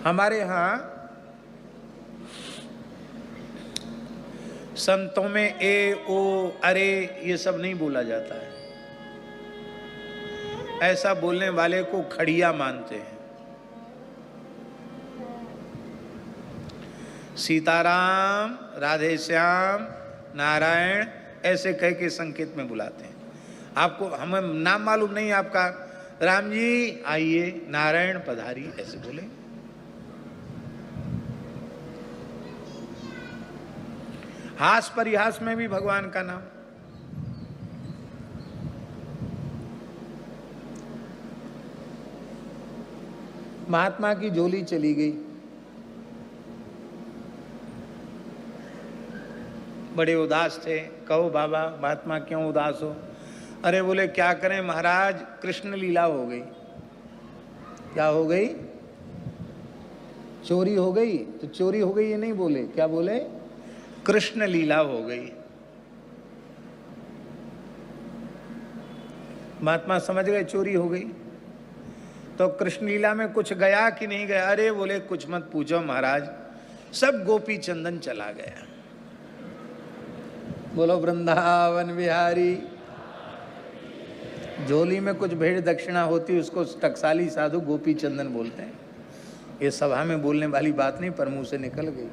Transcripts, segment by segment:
हमारे यहाँ संतों में ए ओ अरे ये सब नहीं बोला जाता है। ऐसा बोलने वाले को खड़िया मानते हैं। सीताराम, राधे श्याम, नारायण ऐसे कह के संकेत में बुलाते हैं। आपको हमें नाम मालूम नहीं आपका, राम जी आइए, नारायण पधारी ऐसे बोले। हास परिहास में भी भगवान का नाम। महात्मा की झोली चली गई, बड़े उदास थे। कहो बाबा महात्मा क्यों उदास हो? अरे बोले क्या करें महाराज, कृष्ण लीला हो गई। क्या हो गई? चोरी हो गई। तो चोरी हो गई ये नहीं बोले, क्या बोले? कृष्ण लीला हो गई। महात्मा समझ गए चोरी हो गई। तो कृष्ण लीला में कुछ गया कि नहीं गया? अरे बोले कुछ मत पूछो महाराज, सब गोपी चंदन चला गया। बोलो वृंदावन बिहारी। झोली में कुछ भेड़ दक्षिणा होती उसको टकसाली साधु गोपी चंदन बोलते हैं। ये सभा में बोलने वाली बात नहीं, पर मुंह से निकल गई।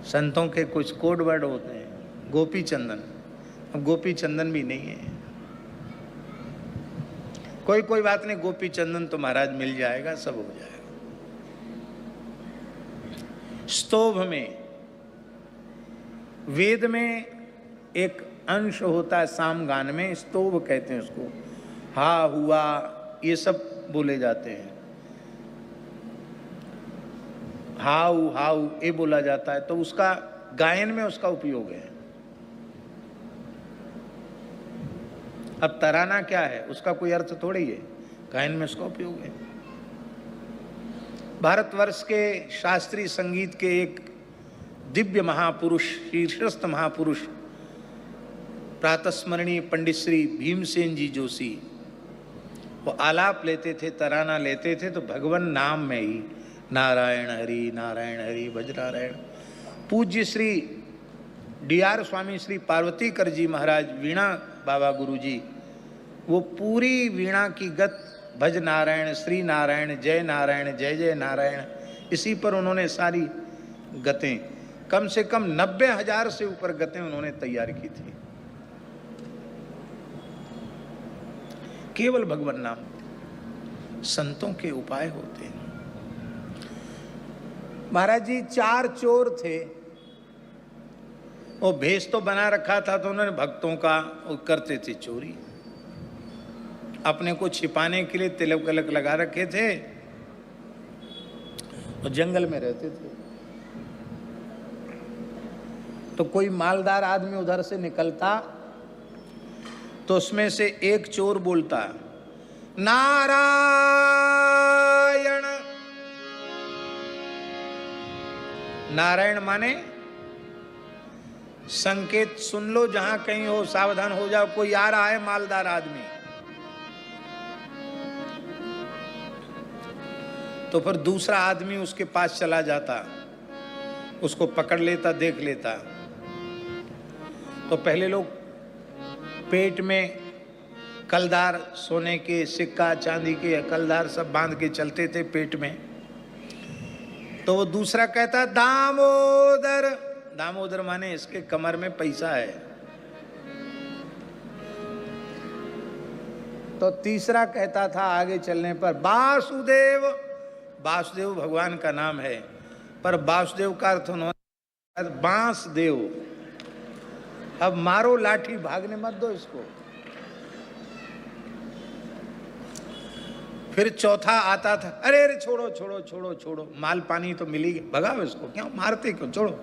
संतों के कुछ कोड वर्ड होते हैं। गोपी चंदन, अब गोपी चंदन भी नहीं है। कोई बात नहीं, गोपी चंदन तो महाराज मिल जाएगा, सब हो जाएगा। स्तोभ में, वेद में एक अंश होता है साम गान में, स्तोभ कहते हैं उसको। हा हुआ ये सब बोले जाते हैं। हाउ हाउ ये बोला जाता है, तो उसका गायन में उसका उपयोग है। अब तराना क्या है, उसका कोई अर्थ थोड़ी है, गायन में उसका उपयोग है। भारतवर्ष के शास्त्रीय संगीत के एक दिव्य महापुरुष, शीर्षस्थ महापुरुष, प्रातस्मरणीय पंडित श्री भीमसेन जी जोशी, वो आलाप लेते थे, तराना लेते थे तो भगवान नाम में ही नारायण हरि भज नारायण। पूज्य श्री डी.आर. स्वामी श्री पार्वतीकर जी महाराज, वीणा बाबा गुरु जी, वो पूरी वीणा की गत भज नारायण, श्री नारायण, जय जय नारायण, इसी पर उन्होंने सारी गतें, कम से कम 90,000 से ऊपर गतें उन्होंने तैयार की थी, केवल भगवान नाम। संतों के उपाय होते हैं। महाराज जी 4 चोर थे, वो भेष तो बना रखा था, तो उन्होंने भक्तों का वो करते थे चोरी। अपने को छिपाने के लिए तिलक विलक लगा रखे थे, वो जंगल में रहते थे। तो कोई मालदार आदमी उधर से निकलता तो उसमें से एक चोर बोलता नारायण। नारायण माने संकेत सुन लो, जहां कहीं हो सावधान हो जाओ, कोई आ रहा है मालदार आदमी। तो फिर दूसरा आदमी उसके पास चला जाता, उसको पकड़ लेता, देख लेता। तो पहले लोग पेट में कलदार, सोने के सिक्का, चांदी के कलदार सब बांध के चलते थे पेट में। तो वो दूसरा कहता दामोदर। दामोदर माने इसके कमर में पैसा है। तो तीसरा कहता था आगे चलने पर वासुदेव। वासुदेव भगवान का नाम है, पर वासुदेव का अर्थ उन्होंने बांस देव। अब मारो लाठी, भागने मत दो इसको। फिर चौथा आता था, अरे अरे छोड़ो छोड़ो छोड़ो छोड़ो, माल पानी तो मिली, भगाओ इसको, क्यों मारते, क्यों, छोड़ो।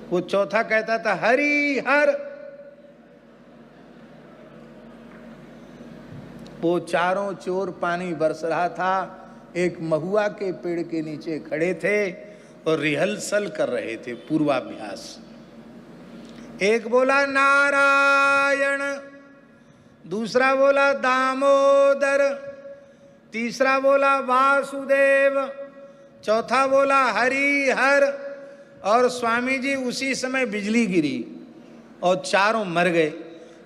वो चौथा कहता था हरि हर। वो चारों चोर पानी बरस रहा था, एक महुआ के पेड़ के नीचे खड़े थे और रिहर्सल कर रहे थे, पूर्वाभ्यास। एक बोला नारायण, दूसरा बोला दामोदर, तीसरा बोला वासुदेव, चौथा बोला हरि हर, और स्वामी जी उसी समय बिजली गिरी और चारों मर गए।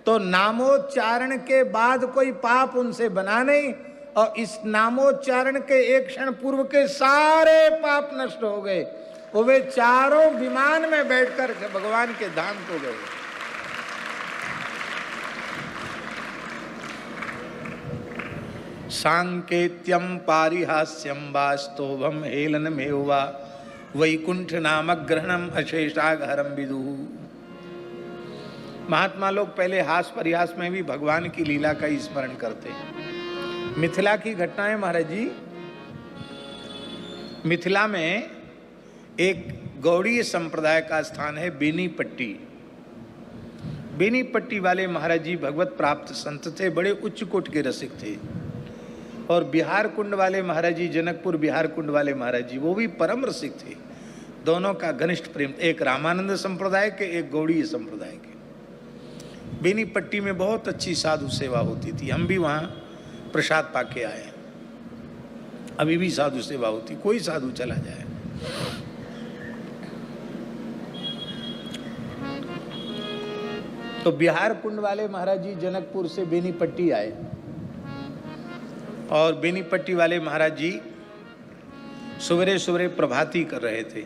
तो नामोच्चारण के बाद कोई पाप उनसे बना नहीं, और इस नामोच्चारण के एक क्षण पूर्व के सारे पाप नष्ट हो गए। वो वे चारों विमान में बैठकर भगवान के धाम को गए। सांकेत्यम पारिहास्यम वास्तोभम हेलनमेव वा वैकुंठ नामक ग्रहणम अशेषागहरम विदुः। महात्मा लोग पहले हास परिहास में भी भगवान की लीला का स्मरण करते हैं। मिथिला की घटनाएं महाराज जी, मिथिला में एक गौड़ीय संप्रदाय का स्थान है बेनीपट्टी। बेनीपट्टी वाले महाराज जी भगवत प्राप्त संत थे, बड़े उच्च कोट के रसिक थे। और बिहार कुंड वाले महाराज जी, जनकपुर बिहार कुंड वाले महाराज जी, वो भी परम रसिक थे। दोनों का घनिष्ठ प्रेम, एक रामानंद संप्रदाय के, एक गौड़ीय संप्रदाय के। बेनीपट्टी में बहुत अच्छी साधु सेवा होती थी, हम भी वहाँ प्रसाद पाके आए। अभी भी साधु सेवा होती, कोई साधु चला जाए। तो बिहार कुंड वाले महाराज जी जनकपुर से बेनीपट्टी आए, और बेनीपट्टी वाले महाराज जी सवेरे सवेरे प्रभाती कर रहे थे।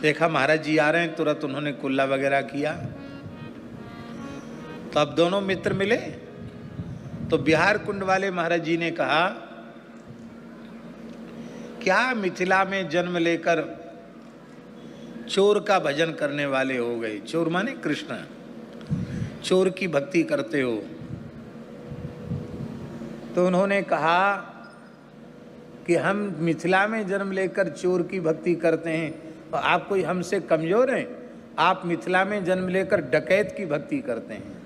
देखा महाराज जी आ रहे हैं, तुरंत उन्होंने कुल्ला वगैरह किया। तो अब दोनों मित्र मिले, तो बिहार कुंड वाले महाराज जी ने कहा, क्या मिथिला में जन्म लेकर चोर का भजन करने वाले हो गए? चोर माने कृष्ण, चोर की भक्ति करते हो। तो उन्होंने कहा कि हम मिथिला में जन्म लेकर चोर की भक्ति करते हैं, तो आप कोई हमसे कमजोर हैं? आप मिथिला में जन्म लेकर डकैत की भक्ति करते हैं,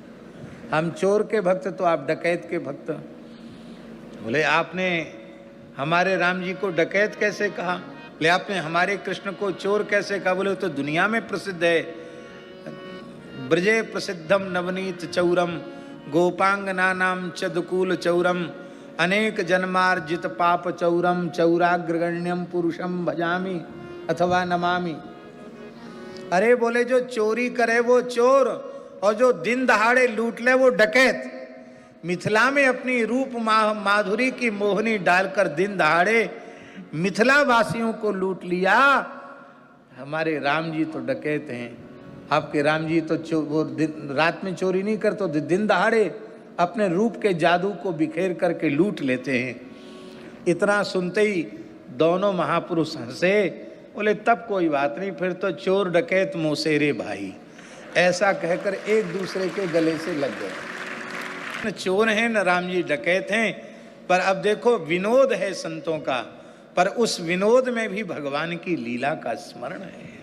हम चोर के भक्त, तो आप डकैत के भक्त। बोले आपने हमारे राम जी को डकैत कैसे कहा? बोले आपने हमारे कृष्ण को चोर कैसे कहा? बोले तो दुनिया में प्रसिद्ध है, ब्रजे प्रसिद्धम नवनीत चौरम गोपांगना नाम चदकूल चौरम अनेक जन्मार्जित पाप चौरम चौराग्रगण्यम पुरुषम भजामी अथवा नमामि। अरे बोले जो चोरी करे वो चोर, और जो दिन दहाड़े लूट ले वो डकैत। मिथिला में अपनी रूप माधुरी की मोहनी डालकर दिन दहाड़े मिथिला वासियों को लूट लिया। हमारे राम जी तो डकैत हैं, आपके राम जी तो वो रात में चोरी नहीं करते, तो दिन दहाड़े अपने रूप के जादू को बिखेर करके लूट लेते हैं। इतना सुनते ही दोनों महापुरुष हंसे। बोले तब कोई बात नहीं, फिर तो चोर डकैत मोसेरे भाई, ऐसा कहकर एक दूसरे के गले से लग गए। न चोर हैं न राम जी डकैत हैं, पर अब देखो विनोद है संतों का, पर उस विनोद में भी भगवान की लीला का स्मरण है।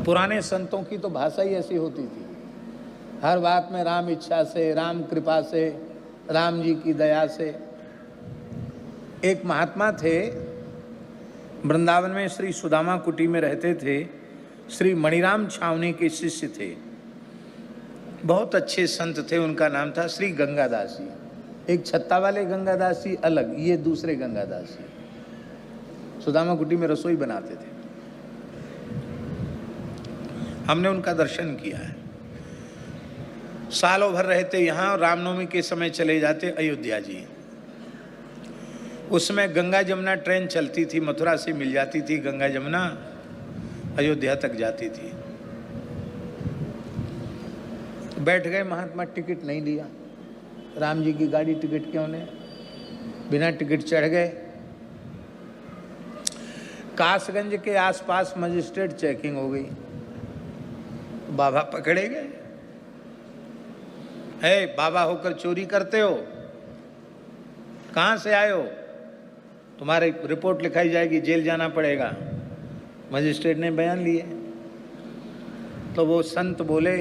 पुराने संतों की तो भाषा ही ऐसी होती थी, हर बात में राम इच्छा से, राम कृपा से, राम जी की दया से। एक महात्मा थे, वृंदावन में श्री सुदामा कुटी में रहते थे, श्री मणिराम छावनी के शिष्य थे, बहुत अच्छे संत थे। उनका नाम था श्री गंगादास जी। एक छत्ता वाले गंगादास जी अलग, ये दूसरे गंगादास जी सुदामा कुटी में रसोई बनाते थे। हमने उनका दर्शन किया है। सालों भर रहते यहाँ, रामनवमी के समय चले जाते अयोध्या जी। उसमें गंगा जमुना ट्रेन चलती थी, मथुरा से मिल जाती थी गंगा जमुना, अयोध्या तक जाती थी। बैठ गए महात्मा, टिकट नहीं लिया। राम जी की गाड़ी टिकट क्यों ने, बिना टिकट चढ़ गए। कासगंज के आसपास मजिस्ट्रेट चेकिंग हो गई, बाबा पकड़े गए। है बाबा होकर चोरी करते हो, कहां से आए हो? तुम्हारी रिपोर्ट लिखाई जाएगी, जेल जाना पड़ेगा। मजिस्ट्रेट ने बयान लिए। तो वो संत बोले,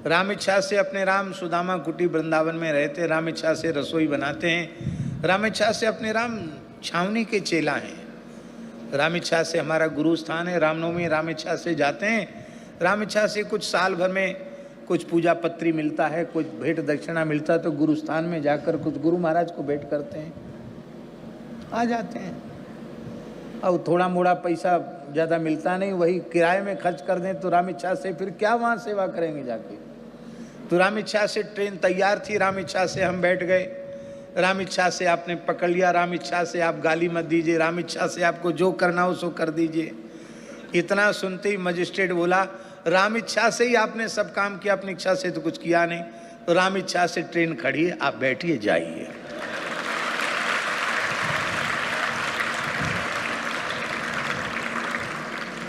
राम इच्छा से अपने राम सुदामा कुटी वृंदावन में रहते, राम इच्छा से रसोई बनाते हैं, राम इच्छा से अपने राम छावनी के चेला हैं, राम इच्छा से हमारा गुरु स्थान है, रामनवमी राम इच्छा से जाते हैं, राम इच्छा से कुछ साल भर में कुछ पूजा पत्री मिलता है, कुछ भेंट दक्षिणा मिलता है, तो गुरु स्थान में जाकर कुछ गुरु महाराज को भेंट करते हैं। आ जाते हैं। अब थोड़ा मोड़ा पैसा ज़्यादा मिलता नहीं, वही किराए में खर्च कर दें तो रामेच्छा से फिर क्या वहाँ सेवा करेंगे जाके। तो रामेच्छा से ट्रेन तैयार थी, रामेच्छा से हम बैठ गए, रामेच्छा से आपने पकड़ लिया, रामेच्छा से आप गाली मत दीजिए, रामेच्छा से आपको जो करना हो सो कर दीजिए। इतना सुनते ही मजिस्ट्रेट बोला, रामेच्छा से ही आपने सब काम किया, अपनी इच्छा से तो कुछ किया नहीं। तो रामेच्छा से ट्रेन खड़ी है, आप बैठिए जाइए।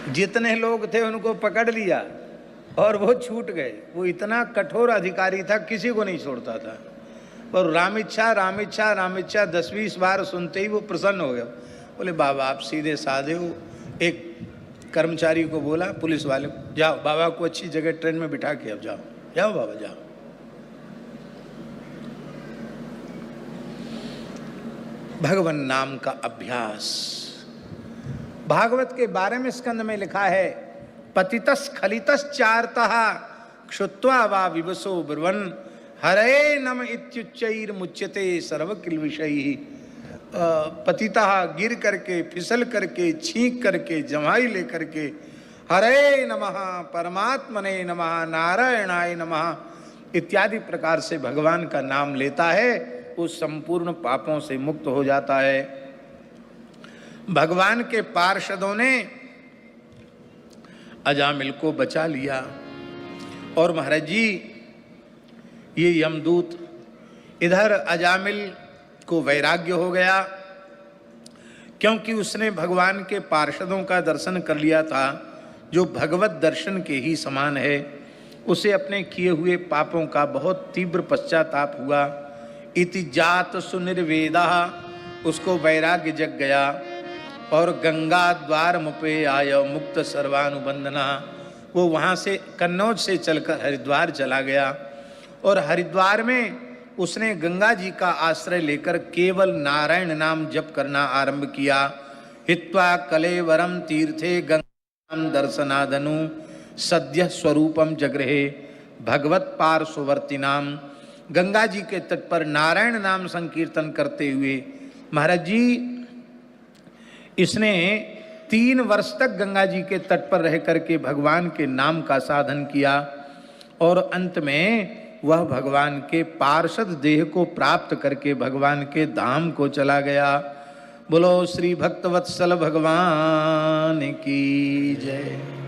जितने लोग थे उनको पकड़ लिया और वो छूट गए। वो इतना कठोर अधिकारी था, किसी को नहीं छोड़ता था। और रामेच्छा रामेच्छा रामेच्छा 10-20 बार सुनते ही वो प्रसन्न हो गया। बोले बाबा आप सीधे साधे हो। एक कर्मचारी को बोला, पुलिस वाले को, जाओ बाबा को अच्छी जगह ट्रेन में बिठा के अब जाओ, जाओ बाबा जाओ। भगवान नाम का अभ्यास। भागवत के 12वें स्कंद में लिखा है, पतितस खलितस चारतः क्षुत्वा वा विवसो ब्रुवन् हरे नम इत्युच्चैर मुच्यते सर्व किल विषयी। पतिता गिर करके, फिसल करके, छींक करके, जमाई लेकर के हरे नमः, परमात्मने नमः, नारायणाय नमः इत्यादि प्रकार से भगवान का नाम लेता है, वो संपूर्ण पापों से मुक्त हो जाता है। भगवान के पार्षदों ने अजामिल को बचा लिया और महाराज जी ये यमदूत, इधर अजामिल को वैराग्य हो गया क्योंकि उसने भगवान के पार्षदों का दर्शन कर लिया था, जो भगवत दर्शन के ही समान है। उसे अपने किए हुए पापों का बहुत तीव्र पश्चाताप हुआ। इति जात सुनिर्वेदा, उसको वैराग्य जग गया। और गंगा द्वार मुपे आय मुक्त सर्वानुबंधना, वो वहाँ से कन्नौज से चलकर हरिद्वार चला गया और हरिद्वार में उसने गंगा जी का आश्रय लेकर केवल नारायण नाम जप करना आरंभ किया। हित्वा कलेवरम तीर्थे गंगा दर्शनादनु सद्य स्वरूपम जगृहे भगवत पार्श्ववर्ती नाम। गंगा जी के तट पर नारायण नाम संकीर्तन करते हुए महाराज जी इसने 3 वर्ष तक गंगा जी के तट पर रह करके भगवान के नाम का साधन किया और अंत में वह भगवान के पार्षद देह को प्राप्त करके भगवान के धाम को चला गया। बोलो श्री भक्तवत्सल भगवान की जय।